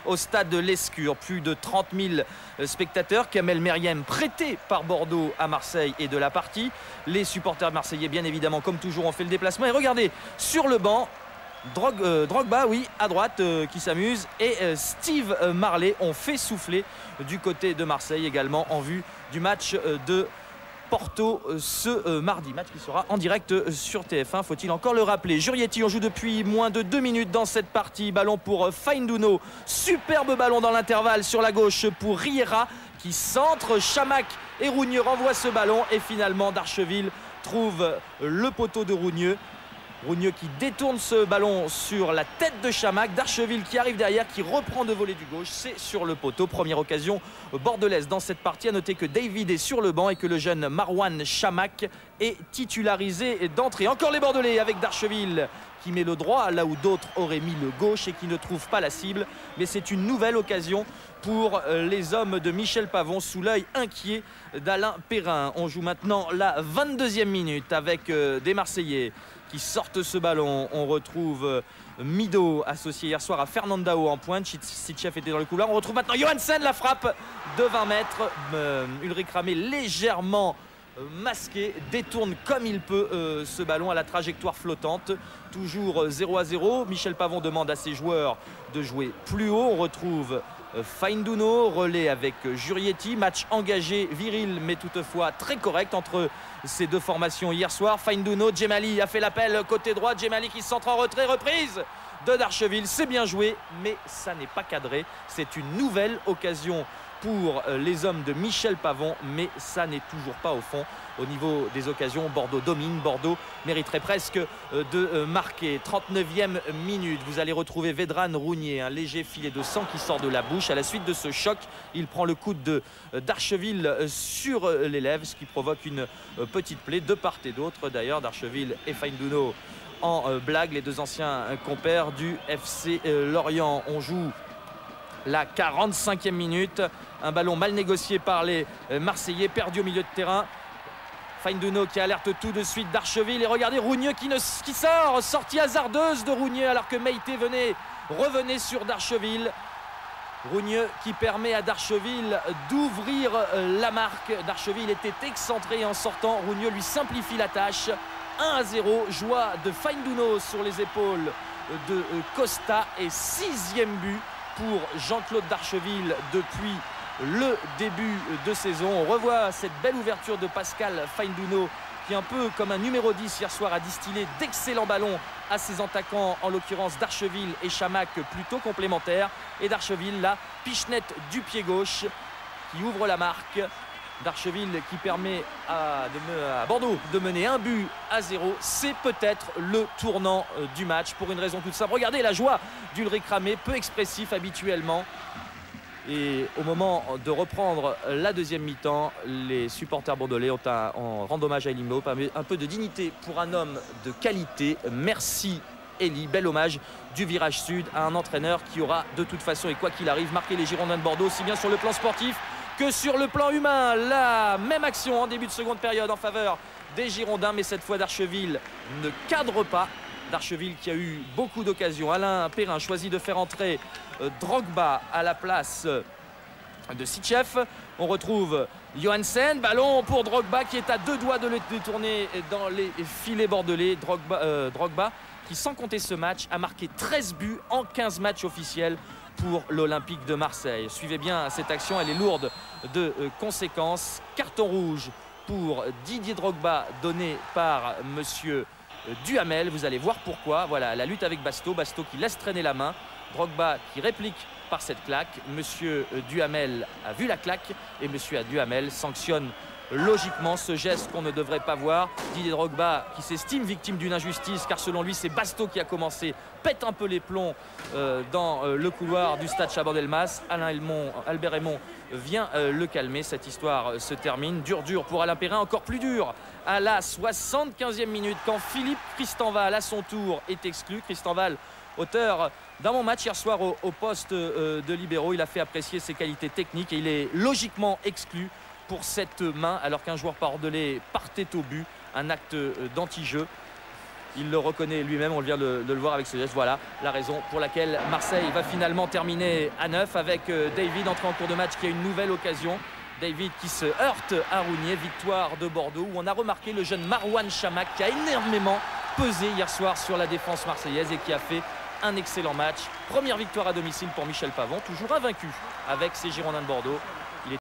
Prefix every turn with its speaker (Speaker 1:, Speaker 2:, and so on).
Speaker 1: au stade de l'Escure. Plus de 30 000 spectateurs. Kamel Meriem, prêté par Bordeaux à Marseille, est de la partie. Les supporters marseillais, bien évidemment, comme toujours, ont fait le déplacement. Et regardez, sur le banc, Drogba, oui, à droite, qui s'amuse. Et Steve Marley ont fait souffler du côté de Marseille également en vue du match de Porto ce mardi. Match qui sera en direct sur TF1, faut-il encore le rappeler. Jurietti, on joue depuis moins de 2 minutes dans cette partie. Ballon pour Fainduno. Superbe ballon dans l'intervalle sur la gauche pour Riera qui centre. Chamac et Rougneux renvoient ce ballon. Et finalement, Darcheville trouve le poteau de Rougneux. Rougneux qui détourne ce ballon sur la tête de Chamac. Darcheville qui arrive derrière, qui reprend de volée du gauche. C'est sur le poteau. Première occasion bordelaise dans cette partie. À noter que David est sur le banc et que le jeune Marwan Chamac est titularisé d'entrée. Encore les Bordelais avec Darcheville qui met le droit là où d'autres auraient mis le gauche et qui ne trouve pas la cible. Mais c'est une nouvelle occasion pour les hommes de Michel Pavon sous l'œil inquiet d'Alain Perrin. On joue maintenant la 22e minute avec des Marseillais qui sortent ce ballon. On retrouve Mido associé hier soir à Fernandao en pointe. Sitchef était dans le couloir. On retrouve maintenant Johansen, la frappe de 20 mètres. Ulrich Ramé légèrement masqué, détourne comme il peut ce ballon à la trajectoire flottante. Toujours 0-0. Michel Pavon demande à ses joueurs de jouer plus haut. On retrouve Fainduno, relais avec Jurietti. Match engagé, viril, mais toutefois très correct entre ces deux formations hier soir. Fainduno, Djemali a fait l'appel côté droit. Djemali qui centre en retrait, reprise de Darcheville. C'est bien joué, mais ça n'est pas cadré. C'est une nouvelle occasion pour les hommes de Michel Pavon, mais ça n'est toujours pas au fond. Au niveau des occasions, Bordeaux domine. Bordeaux mériterait presque de marquer. 39e minute. Vous allez retrouver Vedran Rougneux, un léger filet de sang qui sort de la bouche. À la suite de ce choc, il prend le coude de Darcheville sur les lèvres, ce qui provoque une petite plaie de part et d'autre. D'ailleurs, Darcheville et Fainduno en blague, les deux anciens compères du FC Lorient. On joue la 45e minute. Un ballon mal négocié par les Marseillais, perdu au milieu de terrain. Fainduno qui alerte tout de suite Darcheville. Et regardez Rougneux qui sort. Sortie hasardeuse de Rougneux alors que Meïté revenait sur Darcheville. Rougneux qui permet à Darcheville d'ouvrir la marque. Darcheville était excentré en sortant. Rougneux lui simplifie la tâche. 1-0. Joie de Fainduno sur les épaules de Costa. Et 6e but pour Jean-Claude Darcheville depuis le début de saison. On revoit cette belle ouverture de Pascal Fainduno qui, un peu comme un numéro 10 hier soir, a distillé d'excellents ballons à ses attaquants, en l'occurrence Darcheville et Chamac, plutôt complémentaires. Et Darcheville, la pichenette du pied gauche qui ouvre la marque. Darcheville qui permet à Bordeaux de mener 1-0. C'est peut-être le tournant du match pour une raison toute simple. Regardez la joie d'Ulrich Ramé, peu expressif habituellement. Et au moment de reprendre la deuxième mi-temps, les supporters bordelais rendent hommage à Elie Mlo. Un peu de dignité pour un homme de qualité. Merci Elie, bel hommage du virage sud à un entraîneur qui aura de toute façon et quoi qu'il arrive marqué les Girondins de Bordeaux, aussi bien sur le plan sportif que sur le plan humain. La même action en début de seconde période en faveur des Girondins, mais cette fois Darcheville ne cadre pas. Darcheville qui a eu beaucoup d'occasions. Alain Perrin choisit de faire entrer Drogba à la place de Sitchef. On retrouve Johansen, ballon pour Drogba qui est à 2 doigts de le détourner dans les filets bordelais. Drogba qui, sans compter ce match, a marqué 13 buts en 15 matchs officiels pour l'Olympique de Marseille. Suivez bien cette action, elle est lourde de conséquences. Carton rouge pour Didier Drogba donné par monsieur Duhamel. Vous allez voir pourquoi. Voilà, la lutte avec Basto. Basto qui laisse traîner la main. Drogba qui réplique par cette claque. Monsieur Duhamel a vu la claque et monsieur Duhamel sanctionne logiquement ce geste qu'on ne devrait pas voir. Didier Drogba qui s'estime victime d'une injustice car selon lui c'est Basto qui a commencé, pète un peu les plombs dans le couloir du stade Chaban-Delmas. Albert Raymond vient le calmer. Cette histoire se termine. Dur pour Alain Perrin, encore plus dur à la 75e minute quand Philippe Christanval à son tour est exclu. Christanval, auteur d'un bon match hier soir au poste de libéraux, il a fait apprécier ses qualités techniques et il est logiquement exclu pour cette main alors qu'un joueur bordelais partait au but, un acte d'anti-jeu. Il le reconnaît lui-même, on vient de le voir avec ce geste. Voilà la raison pour laquelle Marseille va finalement terminer à 9 avec David entré en cours de match qui a une nouvelle occasion. David qui se heurte à Rougnier, victoire de Bordeaux où on a remarqué le jeune Marouane Chamakh qui a énormément pesé hier soir sur la défense marseillaise et qui a fait un excellent match. Première victoire à domicile pour Michel Pavon, toujours invaincu avec ses Girondins de Bordeaux.